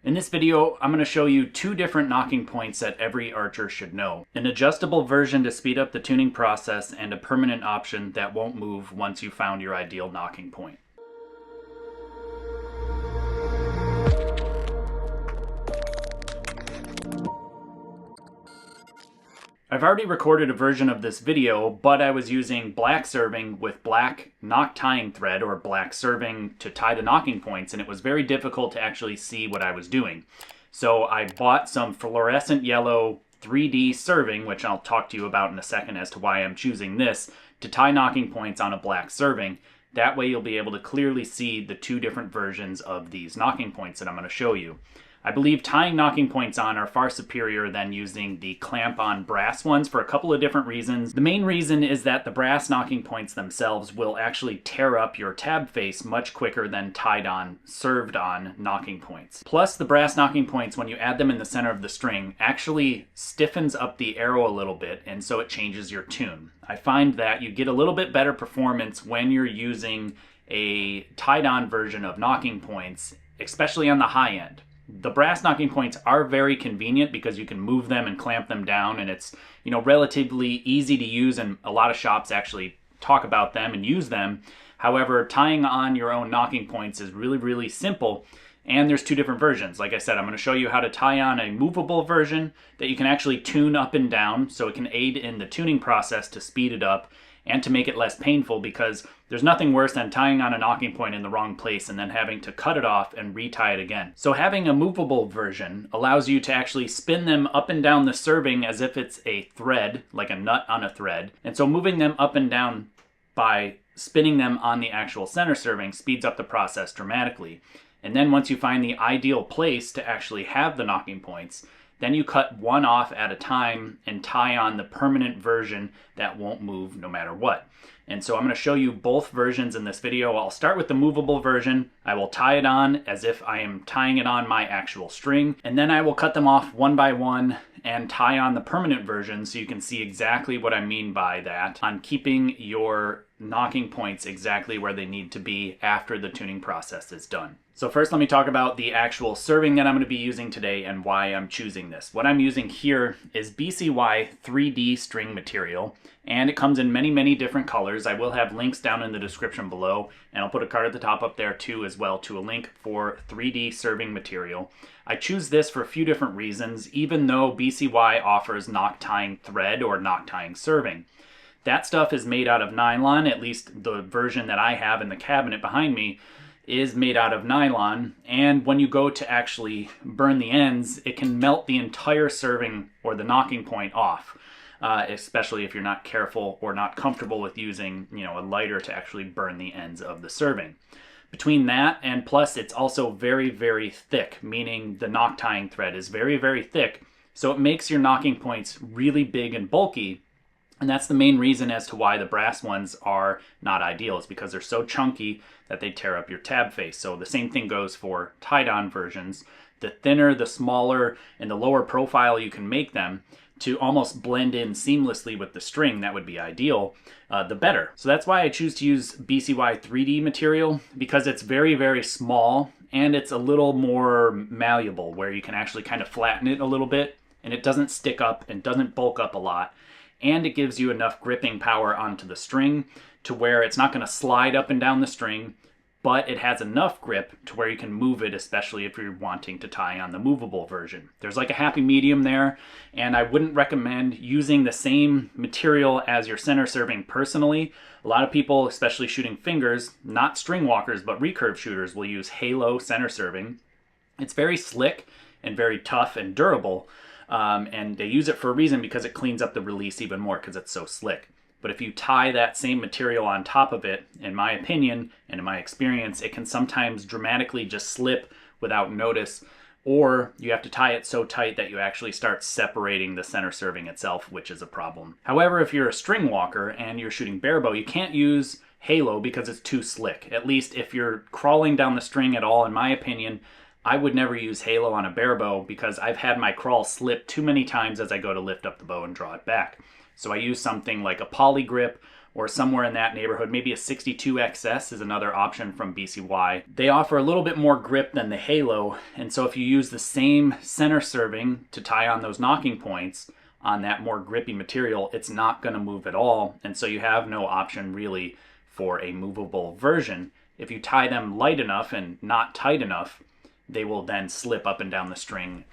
In this video, I'm going to show you two different nocking points that every archer should know. An adjustable version to speed up the tuning process and a permanent option that won't move once you've found your ideal nocking point. I've already recorded a version of this video, but I was using black serving with black knock tying thread or black serving to tie the nocking points, and it was very difficult to actually see what I was doing. So I bought some fluorescent yellow 3D serving, which I'll talk to you about in a second as to why I'm choosing this, to tie nocking points on a black serving. That way you'll be able to clearly see the two different versions of these nocking points that I'm going to show you. I believe tying nocking points on are far superior than using the clamp-on brass ones for a couple of different reasons. The main reason is that the brass nocking points themselves will actually tear up your tab face much quicker than tied-on, served-on nocking points. Plus, the brass nocking points, when you add them in the center of the string, actually stiffens up the arrow a little bit, and so it changes your tune. I find that you get a little bit better performance when you're using a tied-on version of nocking points, especially on the high end. The brass nocking points are very convenient because you can move them and clamp them down, and it's, relatively easy to use, and a lot of shops actually talk about them and use them. However, tying on your own nocking points is really, really simple, and there's two different versions. Like I said, I'm going to show you how to tie on a movable version that you can actually tune up and down, so it can aid in the tuning process to speed it up and to make it less painful, because there's nothing worse than tying on a nocking point in the wrong place and then having to cut it off and retie it again. So having a movable version allows you to actually spin them up and down the serving as if it's a thread, like a nut on a thread. And so moving them up and down by spinning them on the actual center serving speeds up the process dramatically. And then once you find the ideal place to actually have the nocking points, then you cut one off at a time and tie on the permanent version that won't move no matter what. And so I'm going to show you both versions in this video. I'll start with the movable version. I will tie it on as if I am tying it on my actual string, and then I will cut them off one by one and tie on the permanent version so you can see exactly what I mean by that on keeping your nocking points exactly where they need to be after the tuning process is done. So first let me talk about the actual serving that I'm going to be using today and why I'm choosing this. What I'm using here is BCY 3D string material, and it comes in many, many different colors. I will have links down in the description below, and I'll put a card at the top up there too as well to a link for 3D serving material. I choose this for a few different reasons, even though BCY offers knock tying thread or knock tying serving. That stuff is made out of nylon, at least the version that I have in the cabinet behind me is made out of nylon, and when you go to actually burn the ends, it can melt the entire serving or the nocking point off, especially if you're not careful or not comfortable with using, a lighter to actually burn the ends of the serving. Between that and plus it's also very, very thick, meaning the knock tying thread is very, very thick, so it makes your nocking points really big and bulky. And that's the main reason as to why the brass ones are not ideal, is because they're so chunky that they tear up your tab face. So the same thing goes for tied-on versions. The thinner, the smaller, and the lower profile you can make them to almost blend in seamlessly with the string, that would be ideal, the better. So that's why I choose to use BCY 3D material, because it's very, very small and it's a little more malleable, where you can actually kind of flatten it a little bit and it doesn't stick up and doesn't bulk up a lot. And it gives you enough gripping power onto the string to where it's not going to slide up and down the string, but it has enough grip to where you can move it, especially if you're wanting to tie on the movable version. There's like a happy medium there, and I wouldn't recommend using the same material as your center serving personally. A lot of people, especially shooting fingers, not string walkers, but recurve shooters, will use halo center serving. It's very slick and very tough and durable. And they use it for a reason, because it cleans up the release even more because it's so slick. But if you tie that same material on top of it, in my opinion and in my experience, it can sometimes dramatically just slip without notice, or you have to tie it so tight that you actually start separating the center serving itself, which is a problem. However, if you're a string walker and you're shooting barebow, you can't use halo because it's too slick. At least if you're crawling down the string at all, in my opinion, I would never use halo on a barebow, because I've had my crawl slip too many times as I go to lift up the bow and draw it back. So I use something like a poly grip or somewhere in that neighborhood. Maybe a 62XS is another option from BCY. They offer a little bit more grip than the Halo, and so if you use the same center serving to tie on those knocking points on that more grippy material, it's not going to move at all, and so you have no option really for a movable version. If you tie them light enough and not tight enough, they will then slip up and down the string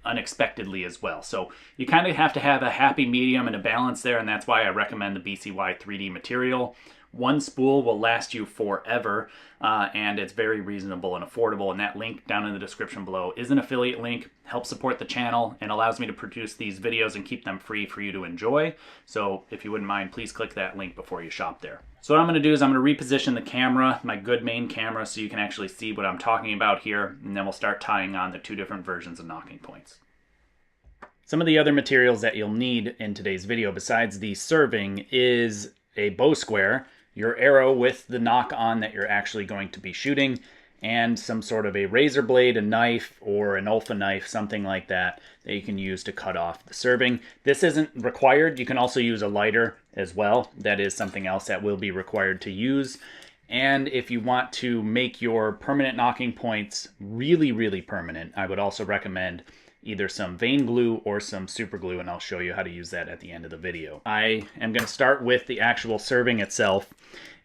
unexpectedly as well. So you kind of have to have a happy medium and a balance there, and that's why I recommend the BCY 3D material. One spool will last you forever, and it's very reasonable and affordable, and that link down in the description below is an affiliate link, helps support the channel, and allows me to produce these videos and keep them free for you to enjoy. So if you wouldn't mind, please click that link before you shop there. So what I'm going to do is I'm going to reposition the camera, my good main camera, so you can actually see what I'm talking about here, and then we'll start tying on the two different versions of knocking points. Some of the other materials that you'll need in today's video besides the serving is a bow square, your arrow with the knock on that you're actually going to be shooting, and some sort of a razor blade, a knife, or an Olfa knife, something like that, that you can use to cut off the serving. This isn't required. You can also use a lighter as well. That is something else that will be required to use. And if you want to make your permanent knocking points really, really permanent, I would also recommend either some vein glue or some super glue, and I'll show you how to use that at the end of the video. I am going to start with the actual serving itself,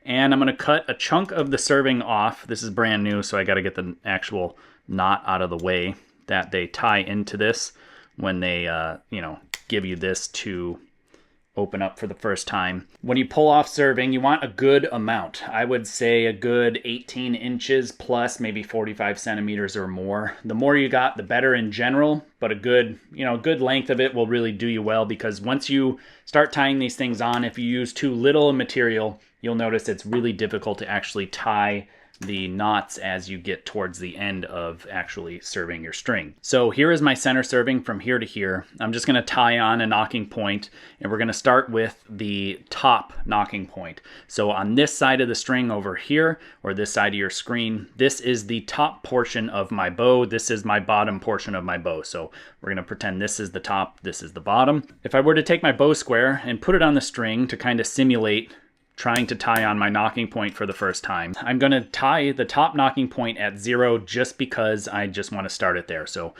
and I'm going to cut a chunk of the serving off. This is brand new, so I got to get the actual knot out of the way that they tie into this when they give you this to open up for the first time. When you pull off serving, you want a good amount. I would say a good 18 inches plus, maybe 45 centimeters or more. The more you got, the better in general, but a good length of it will really do you well, because once you start tying these things on, if you use too little material, you'll notice it's really difficult to actually tie the knots as you get towards the end of actually serving your string. So here is my center serving from here to here. I'm just going to tie on a knocking point, and we're going to start with the top knocking point. So on this side of the string over here, or this side of your screen, this is the top portion of my bow. This is my bottom portion of my bow. So we're going to pretend this is the top, this is the bottom. If I were to take my bow square and put it on the string to kind of simulate trying to tie on my knocking point for the first time, I'm going to tie the top knocking point at 0 just because I just want to start it there. So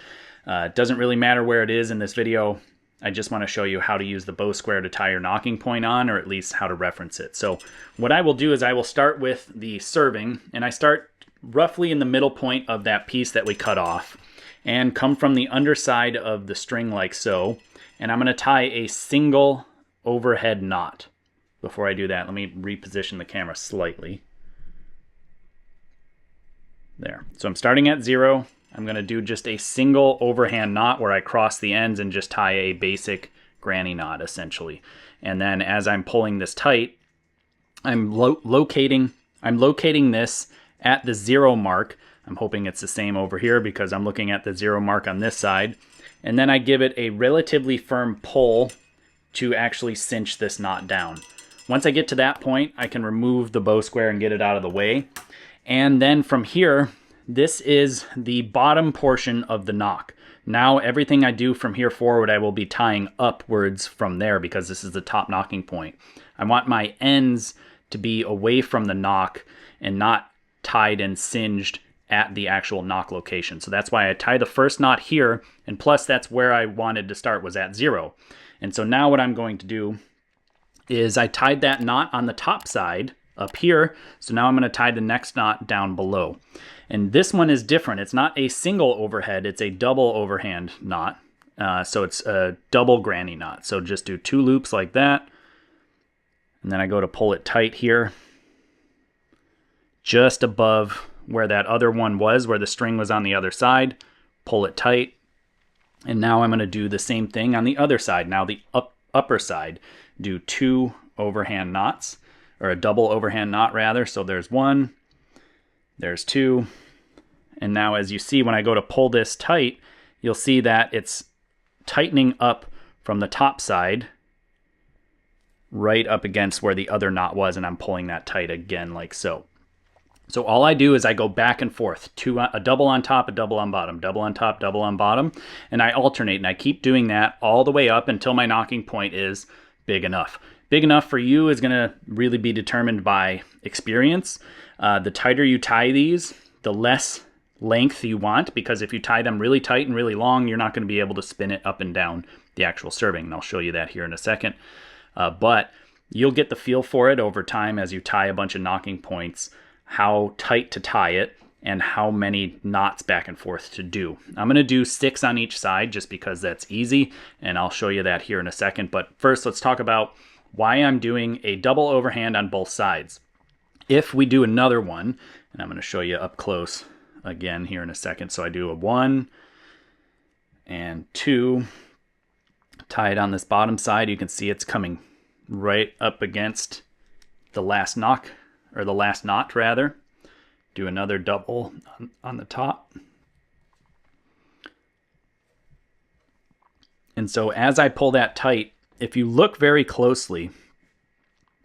it doesn't really matter where it is in this video. I just want to show you how to use the bow square to tie your knocking point on, or at least how to reference it. So what I will do is I will start with the serving, and I start roughly in the middle point of that piece that we cut off, and come from the underside of the string like so, and I'm going to tie a single overhead knot. Before I do that, let me reposition the camera slightly. There. So I'm starting at 0. I'm going to do just a single overhand knot where I cross the ends and just tie a basic granny knot, essentially. And then as I'm pulling this tight, I'm locating this at the 0 mark. I'm hoping it's the same over here because I'm looking at the 0 mark on this side. And then I give it a relatively firm pull to actually cinch this knot down. Once I get to that point, I can remove the bow square and get it out of the way. And then from here, this is the bottom portion of the knock. Now everything I do from here forward, I will be tying upwards from there because this is the top knocking point. I want my ends to be away from the knock and not tied and singed at the actual knock location. So that's why I tie the first knot here, and plus that's where I wanted to start, was at 0. And so now what I'm going to do is I tied that knot on the top side up here. So now I'm going to tie the next knot down below. And this one is different. It's not a single overhead, it's a double overhand knot. So it's a double granny knot. So just do 2 loops like that. And then I go to pull it tight here, just above where that other one was, where the string was on the other side. Pull it tight. And now I'm going to do the same thing on the other side. Now the upper side, do 2 overhand knots, or a double overhand knot rather. So there's 1, there's 2, and now as you see when I go to pull this tight, you'll see that it's tightening up from the top side right up against where the other knot was, and I'm pulling that tight again like so. So all I do is I go back and forth, a double on top, a double on bottom, double on top, double on bottom, and I alternate, and I keep doing that all the way up until my knocking point is big enough. Big enough for you is going to really be determined by experience. The tighter you tie these, the less length you want, because if you tie them really tight and really long, you're not going to be able to spin it up and down the actual serving. And I'll show you that here in a second. But you'll get the feel for it over time as you tie a bunch of knocking points, how tight to tie it and how many knots back and forth to do. I'm going to do 6 on each side just because that's easy, and I'll show you that here in a second. But first, let's talk about why I'm doing a double overhand on both sides. If we do another one, and I'm going to show you up close again here in a second. So I do a 1 and 2, tie it on this bottom side. You can see it's coming right up against the last knock, or the last knot rather. Do another double on the top. And so as I pull that tight, if you look very closely,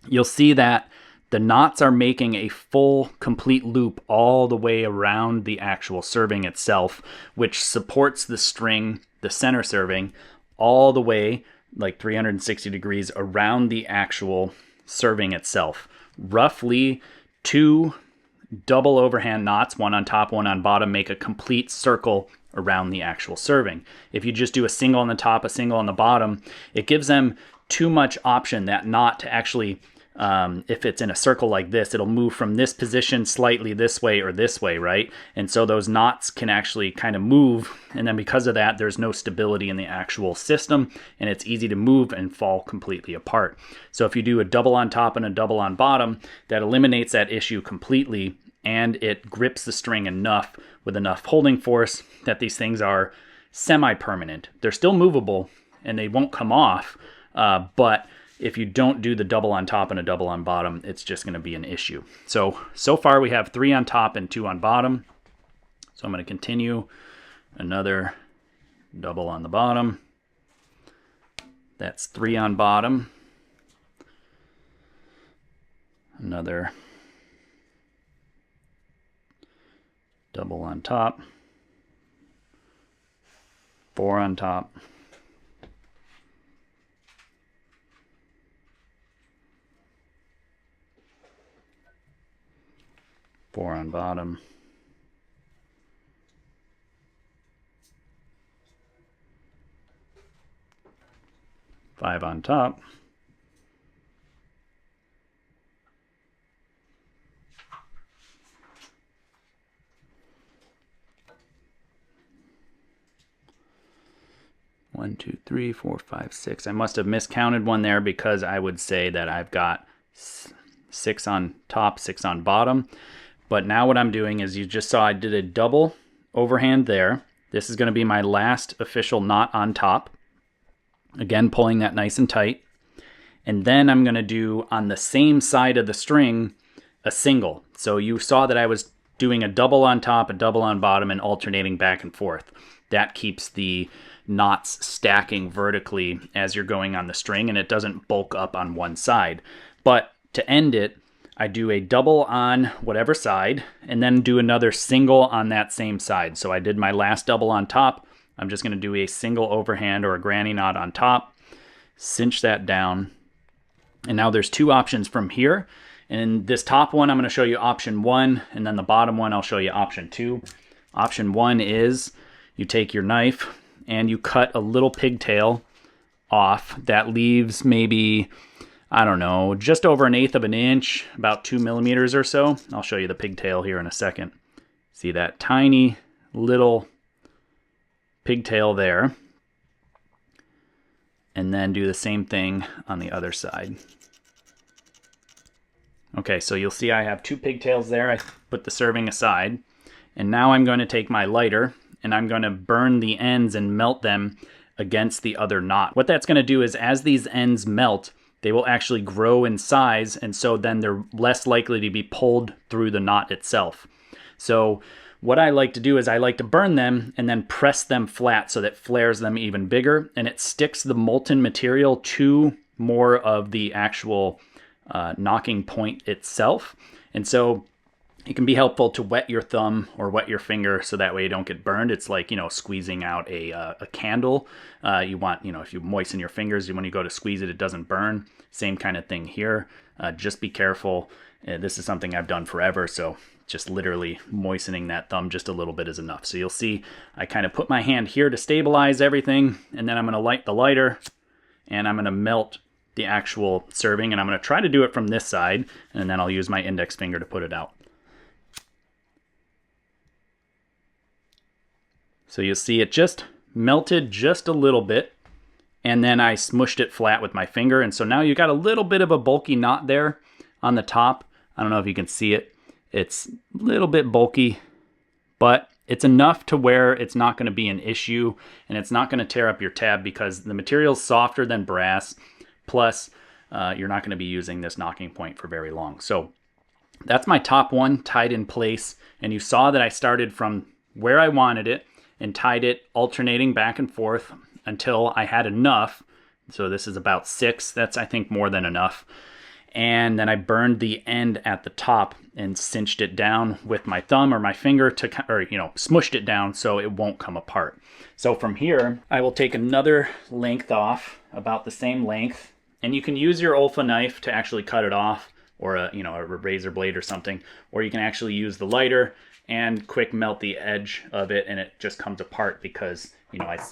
you'll see that the knots are making a full, complete loop all the way around the actual serving itself, which supports the string, the center serving, all the way like 360 degrees around the actual serving itself. Roughly 2 double overhand knots, one on top, one on bottom, make a complete circle around the actual serving. If you just do a single on the top, a single on the bottom, it gives them too much option, that knot, to actually, if it's in a circle like this, it'll move from this position slightly this way or this way, right? And so those knots can actually kind of move, and then because of that, there's no stability in the actual system, and it's easy to move and fall completely apart. So if you do a double on top and a double on bottom, that eliminates that issue completely, and it grips the string enough with enough holding force that these things are semi-permanent. They're still movable and they won't come off, but if you don't do the double on top and a double on bottom, it's just going to be an issue. So far we have 3 on top and 2 on bottom. So I'm going to continue another double on the bottom. That's 3 on bottom. Another double on top, 4 on top, 4 on bottom, 5 on top, 1, 2, 3, 4, 5, 6. I must have miscounted one there because I would say that I've got 6 on top, 6 on bottom. But now what I'm doing is, you just saw I did a double overhand there. This is going to be my last official knot on top. Again, pulling that nice and tight. And then I'm going to do on the same side of the string a single. So you saw that I was doing a double on top, a double on bottom, and alternating back and forth. That keeps the knots stacking vertically as you're going on the string, and it doesn't bulk up on one side. But to end it, I do a double on whatever side and then do another single on that same side. So I did my last double on top. I'm just going to do a single overhand or a granny knot on top, cinch that down. And now there's 2 options from here. And this top one, I'm going to show you option 1, and then the bottom one, I'll show you option 2. Option 1 is you take your knife and you cut a little pigtail off that leaves maybe, I don't know, just over 1/8 of an inch, about 2 millimeters or so. I'll show you the pigtail here in a second. See that tiny little pigtail there. And then do the same thing on the other side. Okay, so you'll see I have 2 pigtails there. I put the serving aside. And now I'm going to take my lighter and I'm going to burn the ends and melt them against the other knot. What that's going to do is, as these ends melt, they will actually grow in size, and so then they're less likely to be pulled through the knot itself. So what I like to do is I like to burn them and then press them flat so that flares them even bigger, and it sticks the molten material to more of the actual knocking point itself. And so It can be helpful to wet your thumb or wet your finger so that way you don't get burned. It's like, squeezing out a candle. You want, if you moisten your fingers, when you go to squeeze it, it doesn't burn. Same kind of thing here. Just be careful. This is something I've done forever, so just literally moistening that thumb just a little bit is enough. So you'll see I kind of put my hand here to stabilize everything, and then I'm going to light the lighter, and I'm going to melt the actual serving, and I'm going to try to do it from this side, and then I'll use my index finger to put it out. So you'll see it just melted just a little bit, and then I smushed it flat with my finger, and so now you got a little bit of a bulky knot there on the top. I don't know if you can see it. It's a little bit bulky, but it's enough to where it's not going to be an issue, and it's not going to tear up your tab because the material's softer than brass, plus you're not going to be using this nocking point for very long. So that's my top one tied in place, and you saw that I started from where I wanted it and tied it alternating back and forth until I had enough. So this is about 6. That's, I think, more than enough. And then I burned the end at the top and cinched it down with my thumb or my finger smushed it down so it won't come apart. So from here, I will take another length off, about the same length, and you can use your Olfa knife to actually cut it off, or a razor blade or something, or you can actually use the lighter and quick melt the edge of it, and it just comes apart because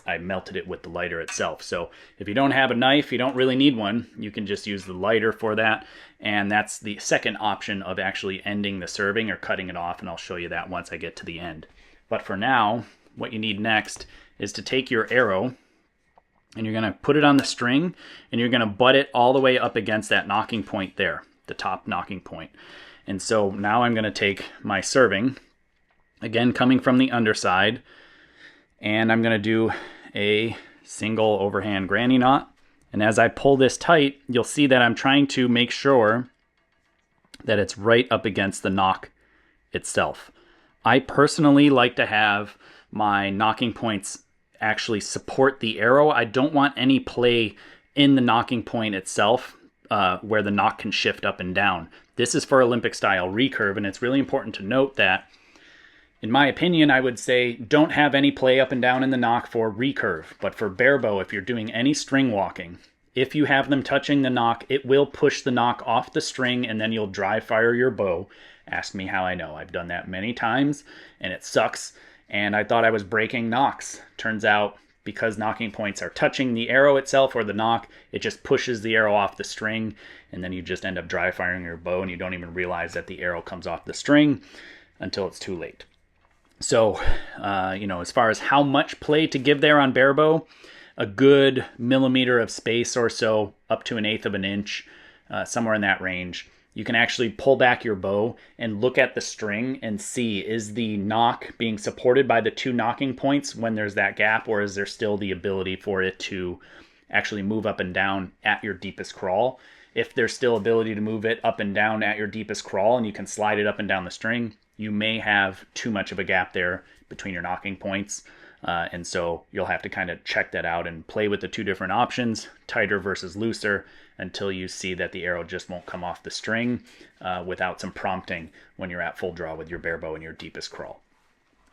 I melted it with the lighter itself. So if you don't have a knife, you don't really need one. You can just use the lighter for that, and that's the second option of actually ending the serving or cutting it off, and I'll show you that once I get to the end. But for now, what you need next is to take your arrow, and you're going to put it on the string, and you're going to butt it all the way up against that nocking point there, the top nocking point. And so now I'm going to take my serving, again coming from the underside, and I'm going to do a single overhand granny knot. And as I pull this tight, you'll see that I'm trying to make sure that it's right up against the nock itself. I personally like to have my nocking points actually support the arrow. I don't want any play in the nocking point itself where the nock can shift up and down. This is for Olympic style recurve, and it's really important to note that, in my opinion, I would say don't have any play up and down in the nock for recurve. But for barebow, if you're doing any string walking, if you have them touching the nock, it will push the nock off the string, and then you'll dry fire your bow. Ask me how I know. I've done that many times, and it sucks. And I thought I was breaking nocks. Turns out, because nocking points are touching the arrow itself or the nock, it just pushes the arrow off the string, and then you just end up dry firing your bow, and you don't even realize that the arrow comes off the string until it's too late. So, as far as how much play to give there on barebow, a good millimeter of space or so, up to 1/8 of an inch, somewhere in that range. You can actually pull back your bow and look at the string and see, is the nock being supported by the 2 nocking points when there's that gap, or is there still the ability for it to actually move up and down at your deepest crawl? If there's still ability to move it up and down at your deepest crawl and you can slide it up and down the string, you may have too much of a gap there between your nocking points. And so you'll have to kind of check that out and play with the 2 different options, tighter versus looser, until you see that the arrow just won't come off the string without some prompting when you're at full draw with your barebow in your deepest crawl.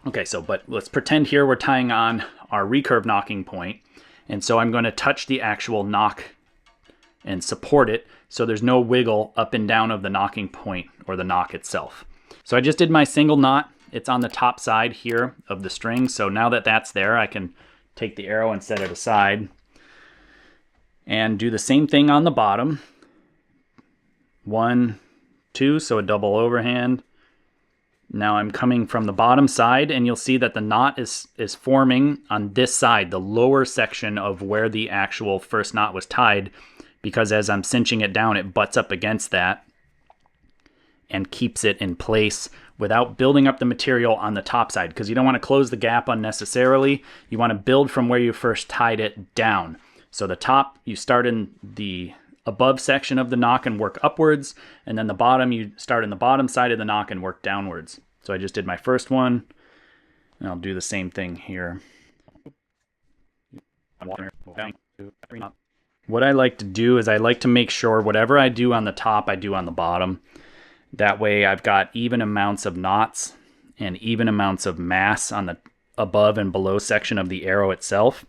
Okay, but let's pretend here we're tying on our recurve nocking point. And so I'm going to touch the actual nock and support it so there's no wiggle up and down of the nocking point or the nock itself. So I just did my single knot. It's on the top side here of the string. So now that that's there, I can take the arrow and set it aside and do the same thing on the bottom. 1, 2, so a double overhand. Now I'm coming from the bottom side, and you'll see that the knot is forming on this side, the lower section of where the actual first knot was tied, because as I'm cinching it down, it butts up against that and keeps it in place without building up the material on the top side, because you don't want to close the gap unnecessarily. You want to build from where you first tied it down. So the top, you start in the above section of the nock and work upwards, and then the bottom, you start in the bottom side of the nock and work downwards. So I just did my first one, and I'll do the same thing here. What I like to do is I like to make sure whatever I do on the top, I do on the bottom. That way I've got even amounts of knots and even amounts of mass on the above and below section of the arrow itself.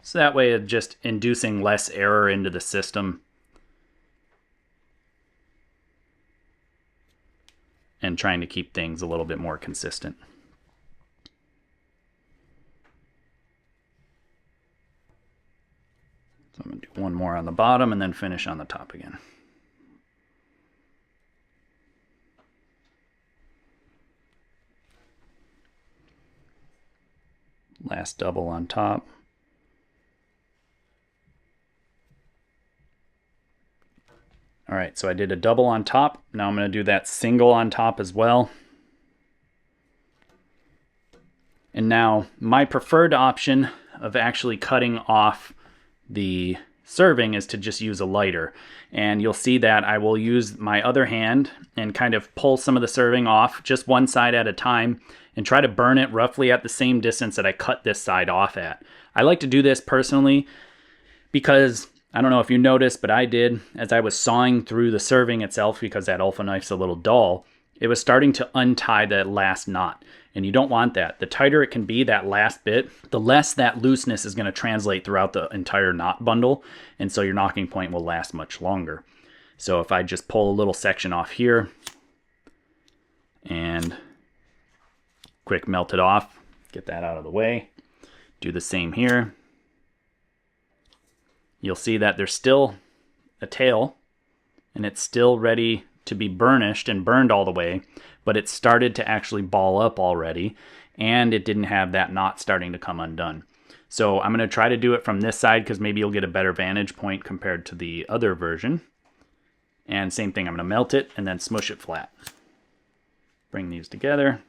So that way it's just inducing less error into the system and trying to keep things a little bit more consistent. So I'm going to do one more on the bottom and then finish on the top again. Last double on top. All right, so I did a double on top. Now I'm going to do that single on top as well. And now my preferred option of actually cutting off the serving is to just use a lighter. And you'll see that I will use my other hand and kind of pull some of the serving off just one side at a time and try to burn it roughly at the same distance that I cut this side off at. I like to do this personally because I don't know if you noticed, but I did, as I was sawing through the serving itself, because that alpha knife's a little dull, it was starting to untie that last knot. And you don't want that. The tighter it can be, that last bit, the less that looseness is going to translate throughout the entire knot bundle. And so your knocking point will last much longer. So if I just pull a little section off here and quick melt it off, get that out of the way, do the same here. You'll see that there's still a tail and it's still ready to be burnished and burned all the way, but it started to actually ball up already and it didn't have that knot starting to come undone. So I'm going to try to do it from this side because maybe you'll get a better vantage point compared to the other version. And same thing, I'm going to melt it and then smush it flat. Bring these together.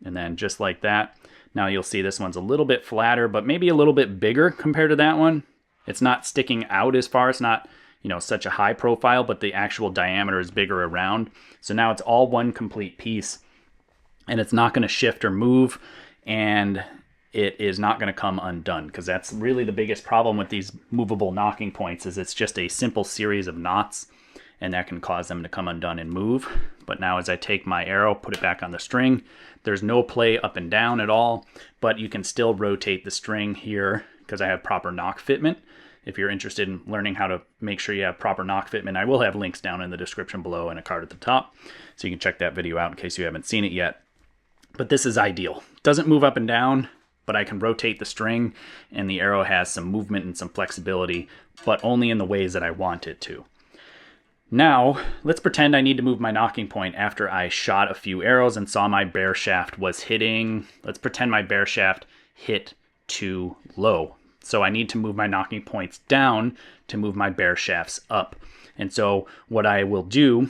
And then just like that, now you'll see this one's a little bit flatter, but maybe a little bit bigger compared to that one. It's not sticking out as far. It's not, you know, such a high profile, but the actual diameter is bigger around. So now it's all one complete piece and it's not going to shift or move and it is not going to come undone, because that's really the biggest problem with these movable knocking points is it's just a simple series of knots and that can cause them to come undone and move. But now as I take my arrow, put it back on the string, there's no play up and down at all, but you can still rotate the string here because I have proper knock fitment. If you're interested in learning how to make sure you have proper knock fitment, I will have links down in the description below and a card at the top, so you can check that video out in case you haven't seen it yet. But this is ideal. Doesn't move up and down, but I can rotate the string and the arrow has some movement and some flexibility, but only in the ways that I want it to. Now, let's pretend I need to move my knocking point after I shot a few arrows and saw my bear shaft was hitting. Let's pretend my bear shaft hit too low. So I need to move my knocking points down to move my bear shafts up. And so what I will do,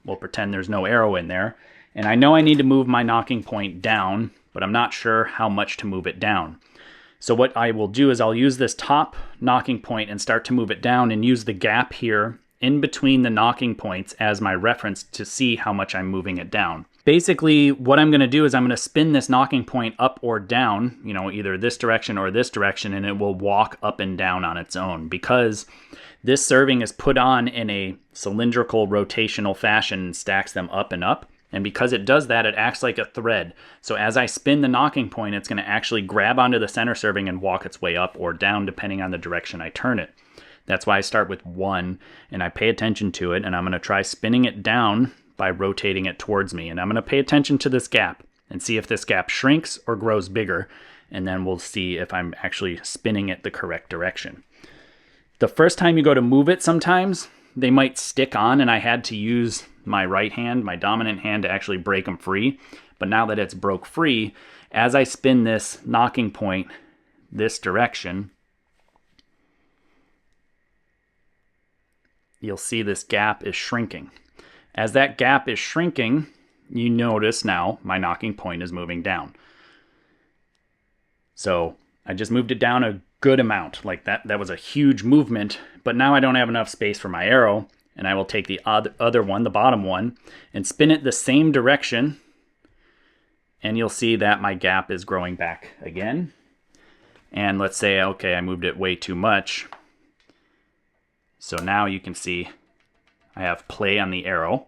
we'll pretend there's no arrow in there, and I know I need to move my knocking point down, but I'm not sure how much to move it down. So what I will do is I'll use this top knocking point and start to move it down and use the gap here in between the knocking points as my reference to see how much I'm moving it down. Basically, what I'm going to do is I'm going to spin this knocking point up or down, you know, either this direction or this direction, and it will walk up and down on its own because this serving is put on in a cylindrical rotational fashion and stacks them up and up. And because it does that, it acts like a thread. So as I spin the knocking point, it's going to actually grab onto the center serving and walk its way up or down depending on the direction I turn it. That's why I start with 1 and I pay attention to it, and I'm going to try spinning it down by rotating it towards me. And I'm going to pay attention to this gap and see if this gap shrinks or grows bigger, and then we'll see if I'm actually spinning it the correct direction. The first time you go to move it, sometimes they might stick on, and I had to use my right hand, my dominant hand, to actually break them free. But now that it's broke free, as I spin this knocking point this direction, you'll see this gap is shrinking. As that gap is shrinking, you notice now my knocking point is moving down. So I just moved it down a good amount. Like that was a huge movement, but now I don't have enough space for my arrow, and I will take the other one, the bottom one, and spin it the same direction, and you'll see that my gap is growing back again. And let's say, okay, I moved it way too much. So now you can see I have play on the arrow.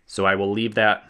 So I will leave that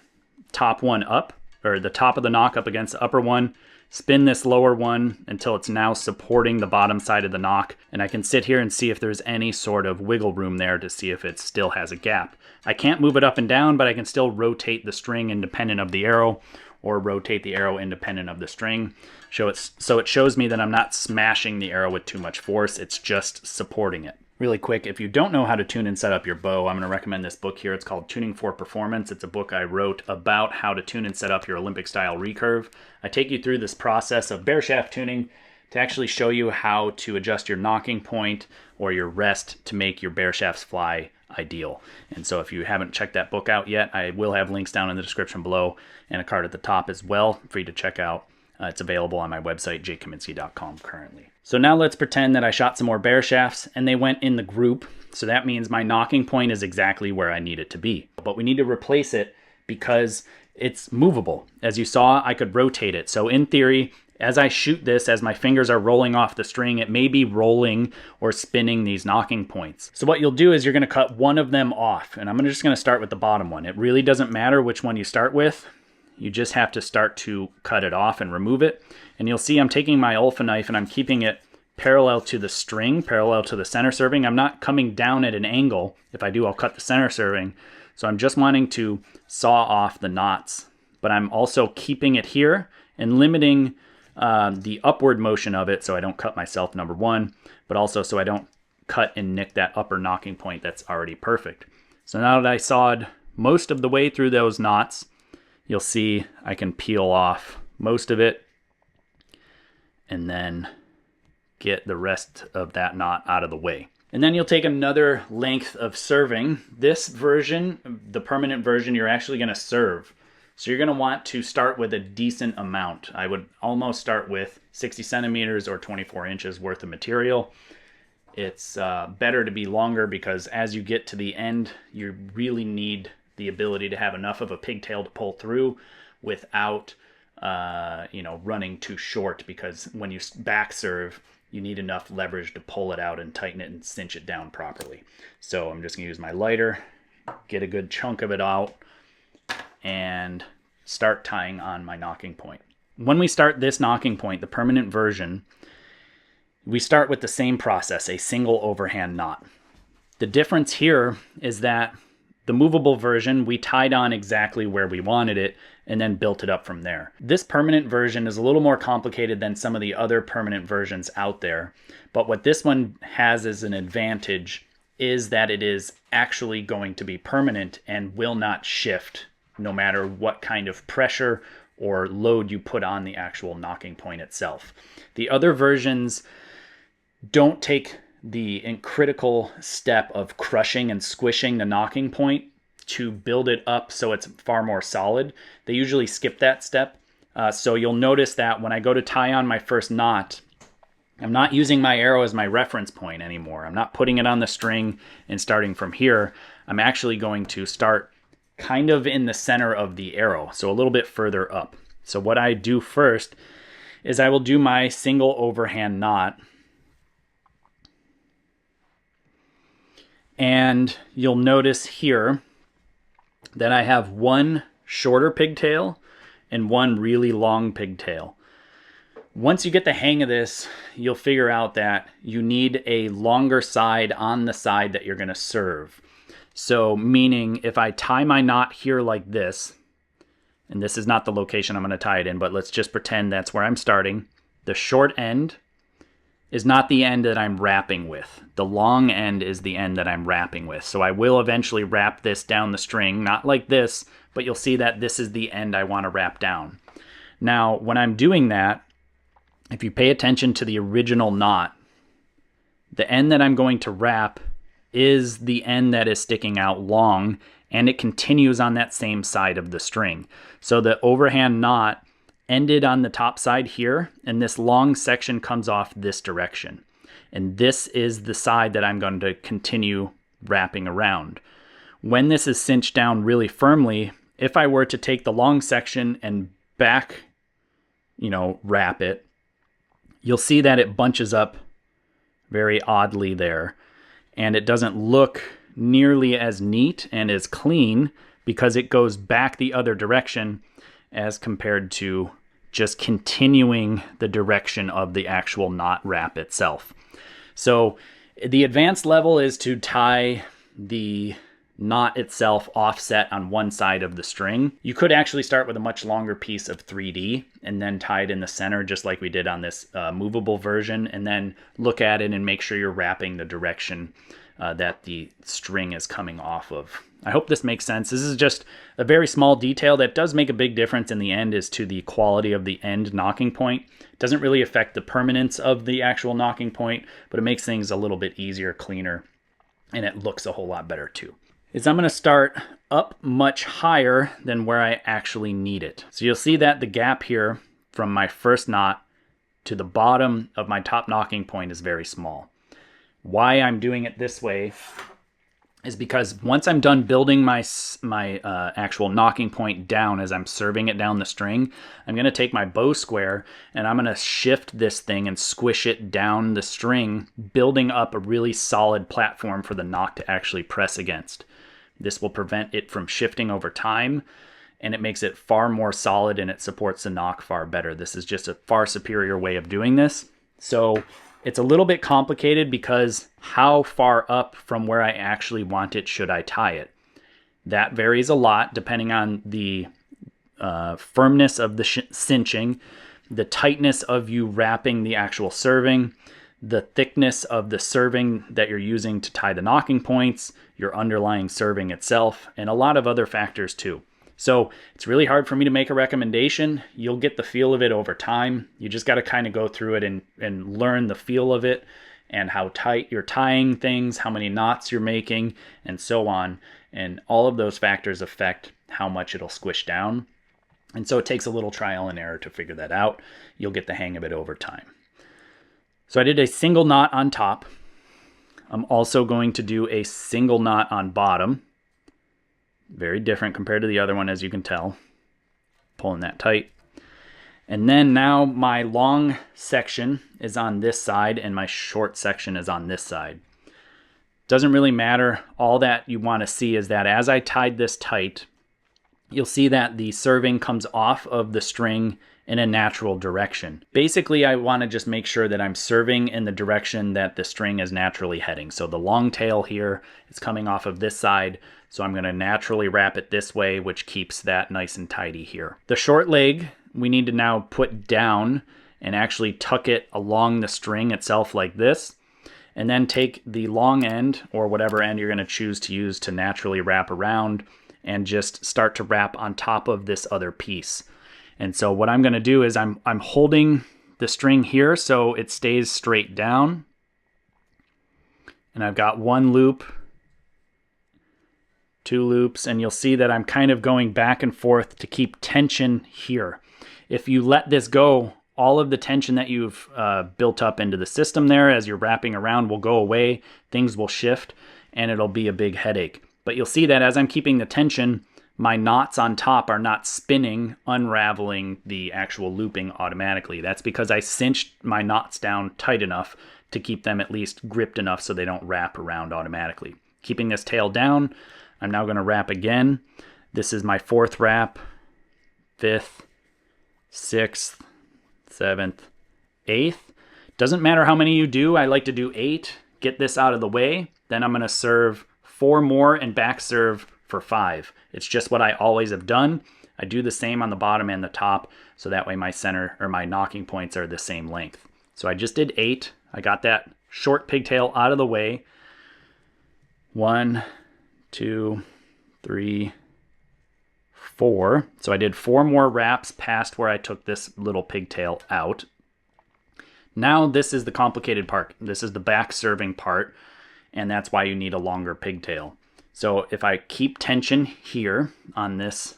top one up, or the top of the nock up against the upper one, spin this lower one until it's now supporting the bottom side of the nock, and I can sit here and see if there's any sort of wiggle room there to see if it still has a gap. I can't move it up and down, but I can still rotate the string independent of the arrow, or rotate the arrow independent of the string. So it shows me that I'm not smashing the arrow with too much force, it's just supporting it. Really quick, if you don't know how to tune and set up your bow, I'm going to recommend this book here. It's called Tuning for Performance. It's a book I wrote about how to tune and set up your Olympic-style recurve. I take you through this process of bare shaft tuning to actually show you how to adjust your nocking point or your rest to make your bare shafts fly ideal. And so if you haven't checked that book out yet, I will have links down in the description below and a card at the top as well for you to check out. It's available on my website, jakekaminsky.com currently. So now let's pretend that I shot some more bare shafts and they went in the group. So that means my nocking point is exactly where I need it to be. But we need to replace it because it's movable. As you saw, I could rotate it. So in theory, as I shoot this, as my fingers are rolling off the string, it may be rolling or spinning these nocking points. So what you'll do is you're going to cut one of them off. And I'm just going to start with the bottom one. It really doesn't matter which one you start with. You just have to start to cut it off and remove it. And you'll see I'm taking my Olfa knife and I'm keeping it parallel to the string, parallel to the center serving. I'm not coming down at an angle. If I do, I'll cut the center serving. So I'm just wanting to saw off the knots, but I'm also keeping it here and limiting the upward motion of it so I don't cut myself, number one, but also so I don't cut and nick that upper nocking point that's already perfect. So now that I sawed most of the way through those knots, you'll see I can peel off most of it and then get the rest of that knot out of the way. And then you'll take another length of serving. This version, the permanent version, you're actually going to serve. So you're going to want to start with a decent amount. I would almost start with 60 centimeters or 24 inches worth of material. It's better to be longer because as you get to the end, you really need the ability to have enough of a pigtail to pull through without running too short, because when you back serve, you need enough leverage to pull it out and tighten it and cinch it down properly. So I'm just going to use my lighter, get a good chunk of it out, and start tying on my nocking point. When we start this nocking point, the permanent version, we start with the same process, a single overhand knot. The difference here is that the movable version, we tied on exactly where we wanted it and then built it up from there. This permanent version is a little more complicated than some of the other permanent versions out there. But what this one has as an advantage is that it is actually going to be permanent and will not shift no matter what kind of pressure or load you put on the actual nocking point itself. The other versions don't take the critical step of crushing and squishing the nocking point to build it up so it's far more solid. They usually skip that step. So you'll notice that when I go to tie on my first knot, I'm not using my arrow as my reference point anymore. I'm not putting it on the string and starting from here. I'm actually going to start kind of in the center of the arrow, so a little bit further up. So what I do first is I will do my single overhand knot. And you'll notice here that I have one shorter pigtail and one really long pigtail. Once you get the hang of this, you'll figure out that you need a longer side on the side that you're going to serve. So meaning if I tie my knot here like this, and this is not the location I'm going to tie it in, but let's just pretend that's where I'm starting. The short end is not the end that I'm wrapping with. The long end is the end that I'm wrapping with. So I will eventually wrap this down the string, not like this, but you'll see that this is the end I want to wrap down. Now, when I'm doing that, if you pay attention to the original knot, the end that I'm going to wrap is the end that is sticking out long, and it continues on that same side of the string. So the overhand knot ended on the top side here, and this long section comes off this direction. And this is the side that I'm going to continue wrapping around. When this is cinched down really firmly, if I were to take the long section and back, wrap it, you'll see that it bunches up very oddly there. And it doesn't look nearly as neat and as clean because it goes back the other direction as compared to just continuing the direction of the actual knot wrap itself. So the advanced level is to tie the knot itself offset on one side of the string. You could actually start with a much longer piece of 3D and then tie it in the center just like we did on this movable version, and then look at it and make sure you're wrapping the direction that the string is coming off of. I hope this makes sense. This is just a very small detail that does make a big difference in the end as to the quality of the end nocking point. It doesn't really affect the permanence of the actual nocking point, but it makes things a little bit easier, cleaner, and it looks a whole lot better too. I'm going to start up much higher than where I actually need it. So you'll see that the gap here from my first knot to the bottom of my top nocking point is very small. Why I'm doing it this way is because once I'm done building my actual nocking point down as I'm serving it down the string, I'm going to take my bow square and I'm going to shift this thing and squish it down the string, building up a really solid platform for the nock to actually press against. This will prevent it from shifting over time, and it makes it far more solid and it supports the nock far better. This is just a far superior way of doing this. So it's a little bit complicated because how far up from where I actually want it should I tie it? That varies a lot depending on the firmness of the cinching, the tightness of you wrapping the actual serving, the thickness of the serving that you're using to tie the nocking points, your underlying serving itself, and a lot of other factors too. So it's really hard for me to make a recommendation. You'll get the feel of it over time. You just got to kind of go through it and learn the feel of it and how tight you're tying things, how many knots you're making, and so on. And all of those factors affect how much it'll squish down. And so it takes a little trial and error to figure that out. You'll get the hang of it over time. So I did a single knot on top. I'm also going to do a single knot on bottom. Very different compared to the other one, as you can tell. Pulling that tight. And then now my long section is on this side and my short section is on this side. Doesn't really matter. All that you want to see is that as I tied this tight, you'll see that the serving comes off of the string in a natural direction. Basically, I want to just make sure that I'm serving in the direction that the string is naturally heading. So the long tail here is coming off of this side, so I'm going to naturally wrap it this way, which keeps that nice and tidy here. The short leg, we need to now put down and actually tuck it along the string itself like this, and then take the long end, or whatever end you're going to choose to use to naturally wrap around, and just start to wrap on top of this other piece. And so what I'm going to do is I'm holding the string here so it stays straight down. And I've got one loop, two loops, and you'll see that I'm kind of going back and forth to keep tension here. If you let this go, all of the tension that you've built up into the system there as you're wrapping around will go away, things will shift, and it'll be a big headache. But you'll see that as I'm keeping the tension, my knots on top are not spinning, unraveling the actual looping automatically. That's because I cinched my knots down tight enough to keep them at least gripped enough so they don't wrap around automatically. Keeping this tail down, I'm now going to wrap again. This is my fourth wrap, fifth, sixth, seventh, eighth. Doesn't matter how many you do. I like to do 8. Get this out of the way. Then I'm going to serve 4 more and back serve for 5. It's just what I always have done. I do the same on the bottom and the top, so that way my center or my nocking points are the same length. So I just did 8. I got that short pigtail out of the way. 1, 2, 3, 4. So I did 4 more wraps past where I took this little pigtail out. Now this is the complicated part. This is the back serving part, and that's why you need a longer pigtail. So if I keep tension here on this,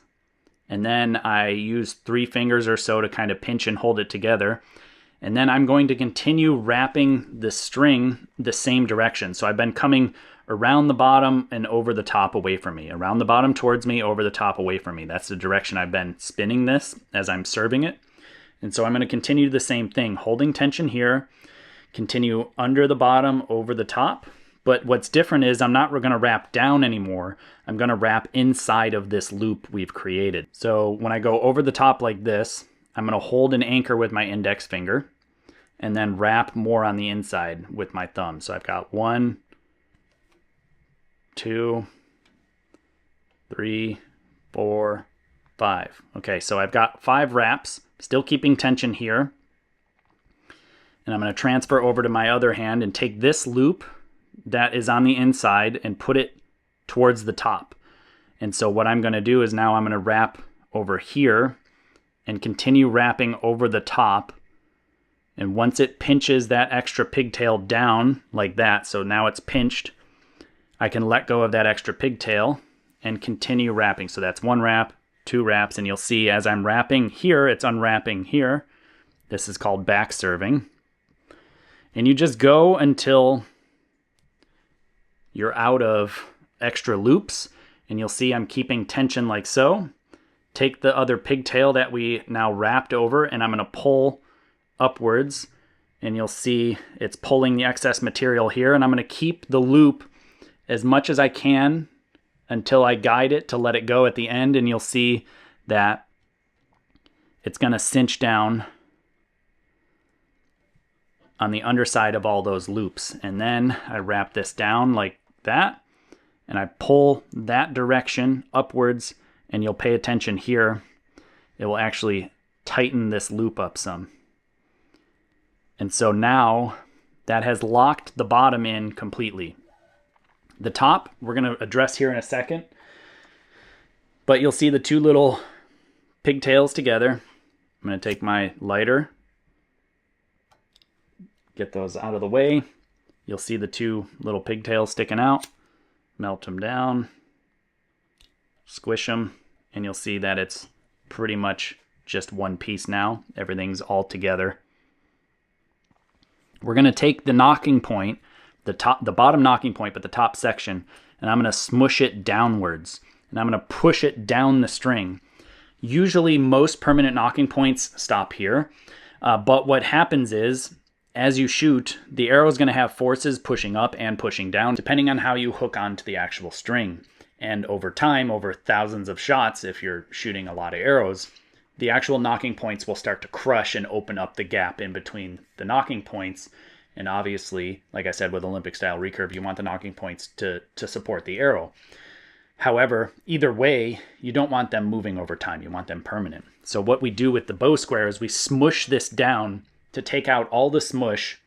and then I use 3 fingers or so to kind of pinch and hold it together, and then I'm going to continue wrapping the string the same direction. So I've been coming around the bottom and over the top away from me, around the bottom towards me, over the top away from me. That's the direction I've been spinning this as I'm serving it. And so I'm going to continue the same thing, holding tension here, continue under the bottom, over the top, But what's different is I'm not going to wrap down anymore. I'm going to wrap inside of this loop we've created. So when I go over the top like this, I'm going to hold an anchor with my index finger and then wrap more on the inside with my thumb. So I've got 1, 2, 3, 4, 5. Okay, so I've got 5 wraps, still keeping tension here. And I'm going to transfer over to my other hand and take this loop that is on the inside and put it towards the top. And so what I'm going to do is now I'm going to wrap over here and continue wrapping over the top. And once it pinches that extra pigtail down like that, so now it's pinched, I can let go of that extra pigtail and continue wrapping. So that's 1 wrap, 2 wraps, and you'll see as I'm wrapping here, it's unwrapping here. This is called back serving. And you just go until you're out of extra loops, and you'll see I'm keeping tension like so. Take the other pigtail that we now wrapped over, and I'm going to pull upwards, and you'll see it's pulling the excess material here, and I'm going to keep the loop as much as I can until I guide it to let it go at the end, and you'll see that it's going to cinch down on the underside of all those loops. And then I wrap this down like that, and I pull that direction upwards, and you'll pay attention here. It will actually tighten this loop up some. And so now that has locked the bottom in completely. The top, we're going to address here in a second, but you'll see the 2 little pigtails together. I'm going to take my lighter, get those out of the way. You'll see the 2 little pigtails sticking out, melt them down, squish them, and you'll see that it's pretty much just one piece now. Everything's all together. We're going to take the nocking point, the bottom nocking point, but the top section, and I'm going to smush it downwards, and I'm going to push it down the string. Usually most permanent nocking points stop here, but what happens is as you shoot, the arrow is going to have forces pushing up and pushing down depending on how you hook onto the actual string. And over time, over thousands of shots, if you're shooting a lot of arrows, the actual nocking points will start to crush and open up the gap in between the nocking points. And obviously, like I said, with Olympic style recurve, you want the nocking points to support the arrow. However, either way, you don't want them moving over time. You want them permanent. So what we do with the bow square is we smush this down to take out all the smush,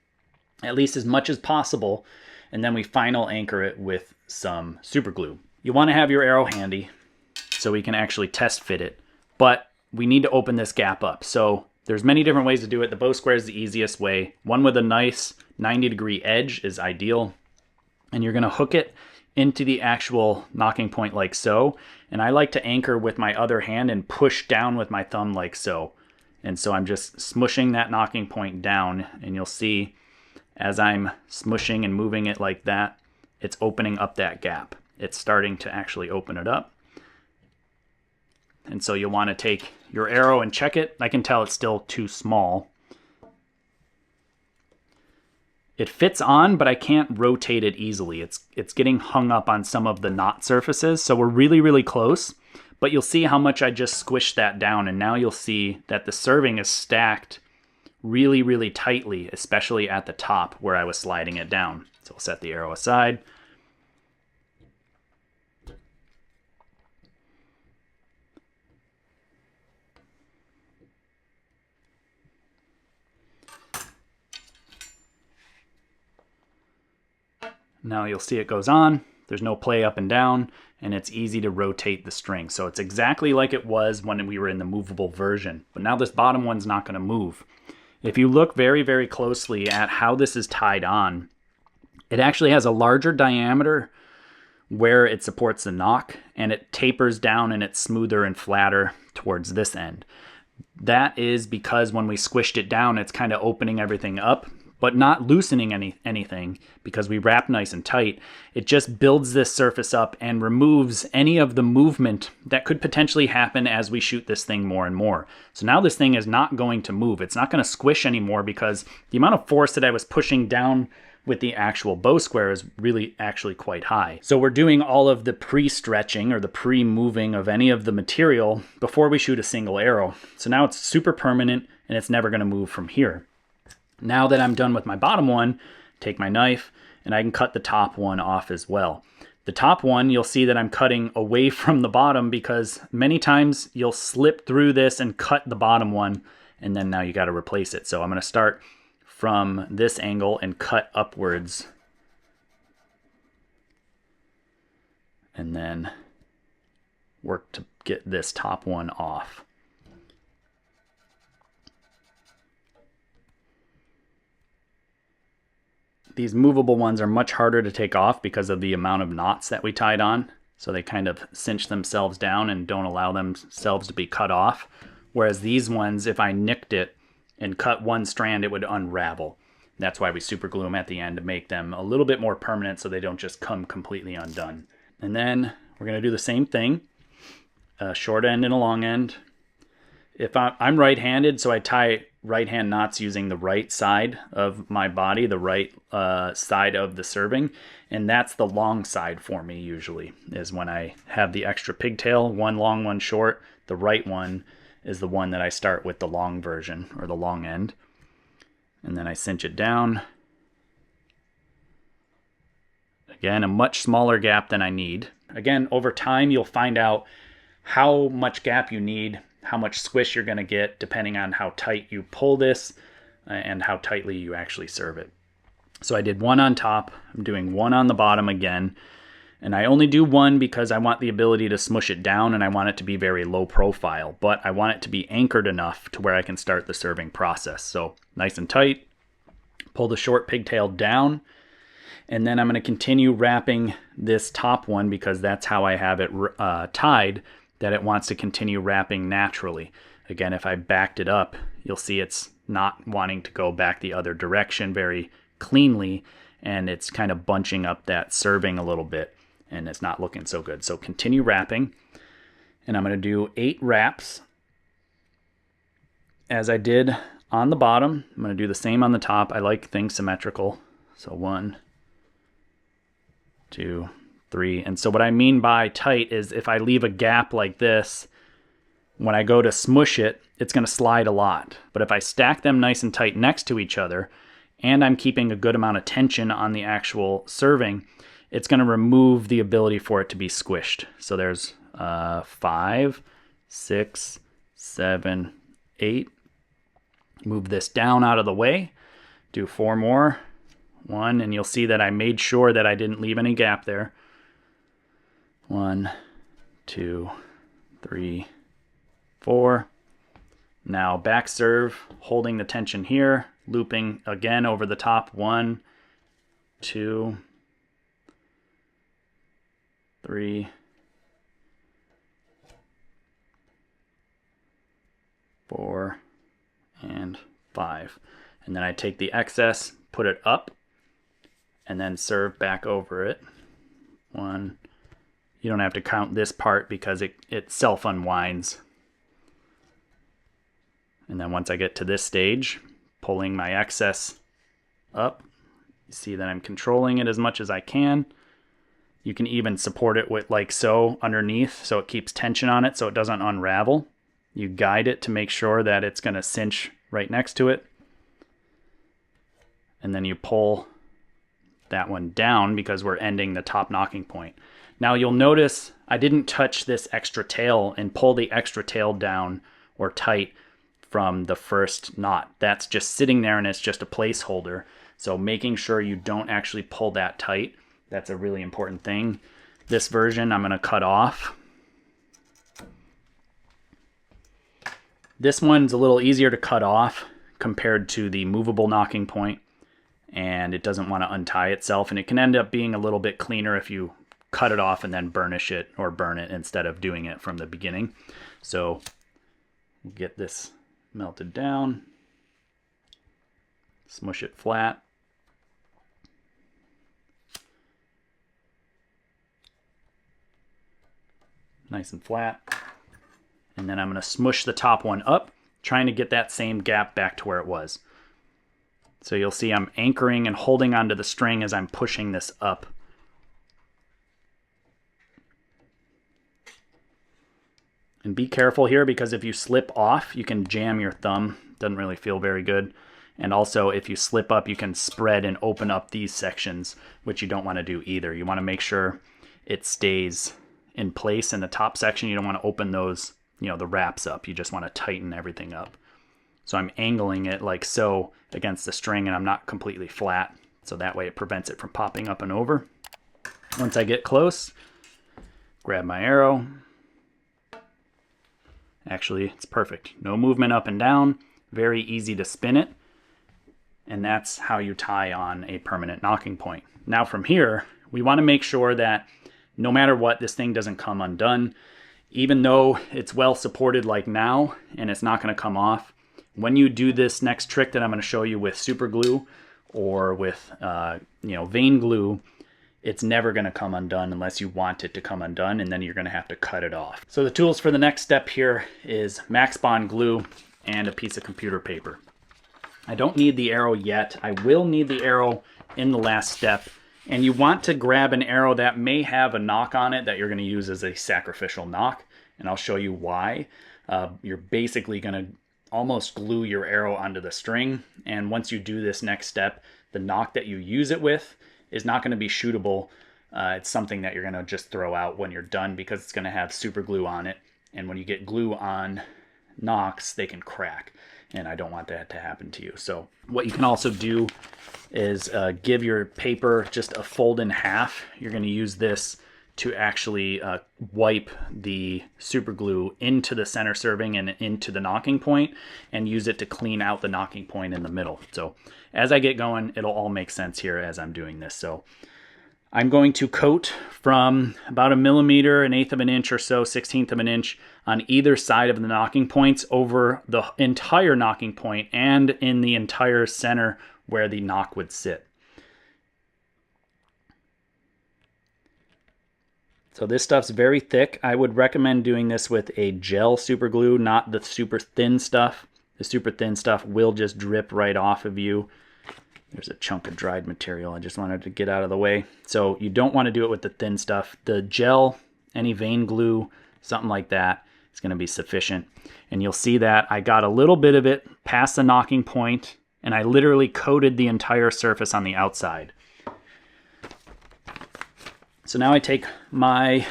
at least as much as possible, and then we final anchor it with some super glue. You want to have your arrow handy so we can actually test fit it, but we need to open this gap up. So there's many different ways to do it. The bow square is the easiest way. One with a nice 90-degree edge is ideal, and you're going to hook it into the actual nocking point like so, and I like to anchor with my other hand and push down with my thumb like so. And so I'm just smushing that nocking point down, and you'll see as I'm smushing and moving it like that, it's opening up that gap. It's starting to actually open it up. And so you'll want to take your arrow and check it. I can tell it's still too small. It fits on, but I can't rotate it easily. It's getting hung up on some of the knot surfaces, so we're really, really close. But you'll see how much I just squished that down, and now you'll see that the serving is stacked really, really tightly, especially at the top where I was sliding it down. So we'll set the arrow aside. Now you'll see it goes on. There's no play up and down, and it's easy to rotate the string. So it's exactly like it was when we were in the movable version. But now this bottom one's not going to move. If you look very, very closely at how this is tied on, it actually has a larger diameter where it supports the nock, and it tapers down and it's smoother and flatter towards this end. That is because when we squished it down, it's kind of opening everything up, but not loosening anything because we wrap nice and tight. It just builds this surface up and removes any of the movement that could potentially happen as we shoot this thing more and more. So now this thing is not going to move. It's not going to squish anymore because the amount of force that I was pushing down with the actual bow square is really actually quite high. So we're doing all of the pre-stretching or the pre-moving of any of the material before we shoot a single arrow. So now it's super permanent and it's never going to move from here. Now that I'm done with my bottom one, take my knife and I can cut the top one off as well. The top one, you'll see that I'm cutting away from the bottom because many times you'll slip through this and cut the bottom one, and then now you got to replace it. So I'm going to start from this angle and cut upwards, and then work to get this top one off. These movable ones are much harder to take off because of the amount of knots that we tied on. So they kind of cinch themselves down and don't allow themselves to be cut off. Whereas these ones, if I nicked it and cut one strand, it would unravel. That's why we super glue them at the end to make them a little bit more permanent so they don't just come completely undone. And then we're going to do the same thing, a short end and a long end. If I'm right-handed, so I tie right-hand knots using the right side of my body, the right side of the serving, and that's the long side for me usually, is when I have the extra pigtail, one long, one short. The right one is the one that I start with the long version, or the long end. And then I cinch it down. Again, a much smaller gap than I need. Again, over time, you'll find out how much gap you need, how much squish you're going to get depending on how tight you pull this and how tightly you actually serve it. So I did one on top, I'm doing one on the bottom again, and I only do one because I want the ability to smush it down and I want it to be very low profile, but I want it to be anchored enough to where I can start the serving process. So nice and tight, pull the short pigtail down, and then I'm going to continue wrapping this top one because that's how I have it tied, that it wants to continue wrapping naturally. Again, if I backed it up, you'll see it's not wanting to go back the other direction very cleanly, and it's kind of bunching up that serving a little bit, and it's not looking so good. So continue wrapping, and I'm going to do 8 wraps as I did on the bottom. I'm going to do the same on the top. I like things symmetrical. So 1, 2, 3. And so what I mean by tight is if I leave a gap like this, when I go to smush it, it's going to slide a lot. But if I stack them nice and tight next to each other, and I'm keeping a good amount of tension on the actual serving, it's going to remove the ability for it to be squished. So there's 5, 6, 7, 8. Move this down out of the way. Do 4 more. 1, and you'll see that I made sure that I didn't leave any gap there. 1, 2, 3, 4. Now back serve, holding the tension here, looping again over the top. 1, 2, 3, 4, and 5. And then I take the excess, put it up, and then serve back over it. 1. You don't have to count this part because it self-unwinds. And then once I get to this stage, pulling my excess up, you see that I'm controlling it as much as I can. You can even support it with like so underneath so it keeps tension on it so it doesn't unravel. You guide it to make sure that it's going to cinch right next to it. And then you pull that one down because we're ending the top knocking point. Now you'll notice I didn't touch this extra tail and pull the extra tail down or tight from the first knot. That's just sitting there and it's just a placeholder. So making sure you don't actually pull that tight, that's a really important thing. This version I'm going to cut off. This one's a little easier to cut off compared to the movable knocking point, and it doesn't want to untie itself, and it can end up being a little bit cleaner if you cut it off and then burnish it or burn it instead of doing it from the beginning. So get this melted down, smush it flat. Nice and flat. And then I'm going to smush the top one up, trying to get that same gap back to where it was. So you'll see I'm anchoring and holding onto the string as I'm pushing this up. And be careful here, because if you slip off, you can jam your thumb. Doesn't really feel very good. And also, if you slip up, you can spread and open up these sections, which you don't want to do either. You want to make sure it stays in place in the top section. You don't want to open those, the wraps up. You just want to tighten everything up. So I'm angling it like so against the string, and I'm not completely flat. So that way it prevents it from popping up and over. Once I get close, grab my arrow. Actually, it's perfect. No movement up and down. Very easy to spin it. And that's how you tie on a permanent nocking point. Now from here, we want to make sure that no matter what, this thing doesn't come undone. Even though it's well supported like now, and it's not going to come off, when you do this next trick that I'm going to show you with super glue or with vein glue, it's never going to come undone unless you want it to come undone, and then you're going to have to cut it off. So the tools for the next step here is Max Bond glue and a piece of computer paper. I don't need the arrow yet. I will need the arrow in the last step. And you want to grab an arrow that may have a knock on it that you're going to use as a sacrificial knock. And I'll show you why. You're basically going to almost glue your arrow onto the string. And once you do this next step, the knock that you use it with is not going to be shootable. It's something that you're going to just throw out when you're done, because it's going to have super glue on it. And when you get glue on knocks, they can crack. And I don't want that to happen to you. So what you can also do is give your paper just a fold in half. You're going to use this to actually wipe the super glue into the center serving and into the nocking point, and use it to clean out the nocking point in the middle. So as I get going, it'll all make sense here as I'm doing this. So I'm going to coat from about 1 millimeter, 1/8 of an inch or so, 1/16 of an inch on either side of the nocking points over the entire nocking point and in the entire center where the knock would sit. So this stuff's very thick. I would recommend doing this with a gel super glue, not the super thin stuff. The super thin stuff will just drip right off of you. There's a chunk of dried material I just wanted to get out of the way. So you don't want to do it with the thin stuff. The gel, any vein glue, something like that, is going to be sufficient. And you'll see that I got a little bit of it past the nocking point, and I literally coated the entire surface on the outside. So now I take my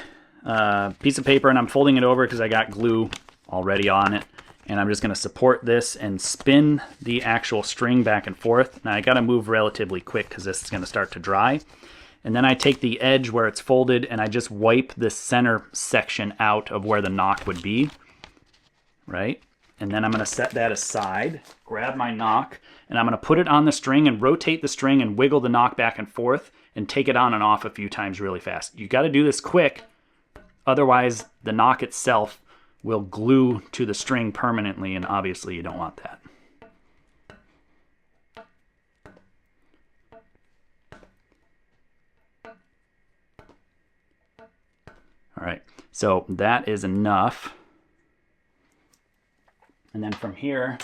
piece of paper and I'm folding it over because I got glue already on it. And I'm just going to support this and spin the actual string back and forth. Now I got to move relatively quick because this is going to start to dry. And then I take the edge where it's folded and I just wipe the center section out of where the knock would be. Right? And then I'm going to set that aside, grab my knock, and I'm going to put it on the string and rotate the string and wiggle the knock back and forth and take it on and off a few times really fast. You got to do this quick, otherwise the knock itself will glue to the string permanently, and obviously you don't want that. All right, so that is enough. And then from here,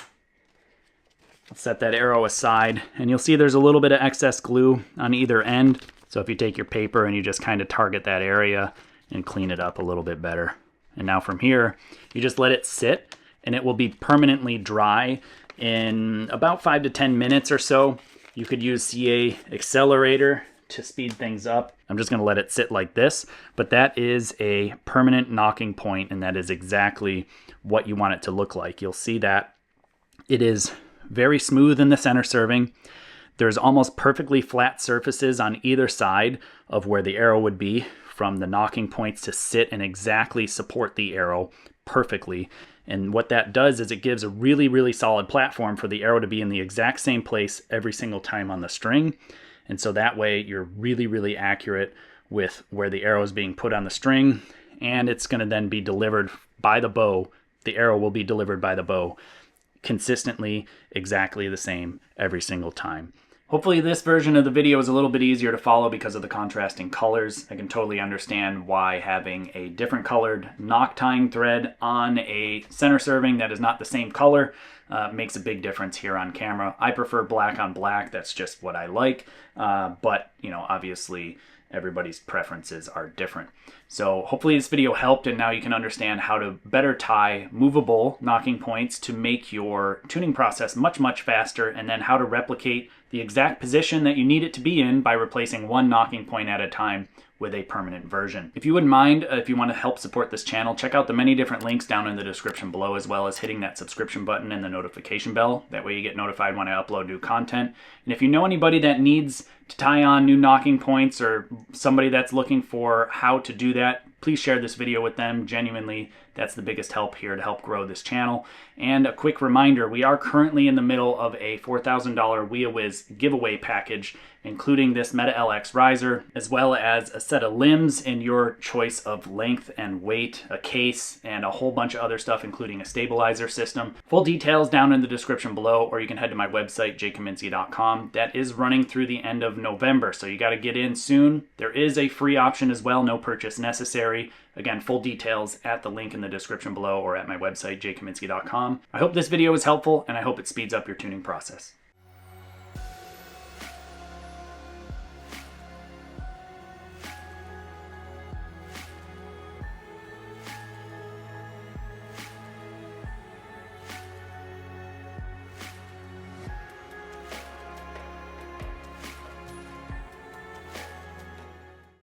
I'll set that arrow aside, and you'll see there's a little bit of excess glue on either end. So if you take your paper and you just kind of target that area and clean it up a little bit better. And now from here, you just let it sit, and it will be permanently dry in about 5 to 10 minutes or so. You could use CA Accelerator to speed things up. I'm just going to let it sit like this, but that is a permanent nocking point, and that is exactly what you want it to look like. You'll see that it is very smooth in the center serving. There's almost perfectly flat surfaces on either side of where the arrow would be, from the nocking points to sit and exactly support the arrow perfectly. And what that does is it gives a really, really solid platform for the arrow to be in the exact same place every single time on the string. And so that way you're really, really accurate with where the arrow is being put on the string, and it's going to then be delivered by the bow. The arrow will be delivered by the bow consistently, exactly the same every single time. Hopefully this version of the video is a little bit easier to follow because of the contrasting colors. I can totally understand why having a different colored knock tying thread on a center serving that is not the same color makes a big difference here on camera. I prefer black on black, that's just what I like, but you know, obviously everybody's preferences are different. So hopefully this video helped, and now you can understand how to better tie movable knocking points to make your tuning process much, much faster, and then how to replicate the exact position that you need it to be in by replacing one knocking point at a time with a permanent version. If you wouldn't mind, if you want to help support this channel, check out the many different links down in the description below, as well as hitting that subscription button and the notification bell. That way you get notified when I upload new content. And if you know anybody that needs to tie on new knocking points, or somebody that's looking for how to do that, please share this video with them. Genuinely, that's the biggest help here to help grow this channel. And a quick reminder, we are currently in the middle of a $4,000 WeaWiz giveaway package, including this Meta LX riser, as well as a set of limbs in your choice of length and weight, a case, and a whole bunch of other stuff, including a stabilizer system. Full details down in the description below, or you can head to my website, jkaminski.com. That is running through the end of November, so you got to get in soon. There is a free option as well, no purchase necessary. Again, full details at the link in the description below or at my website, jkaminski.com. I hope this video was helpful, and I hope it speeds up your tuning process.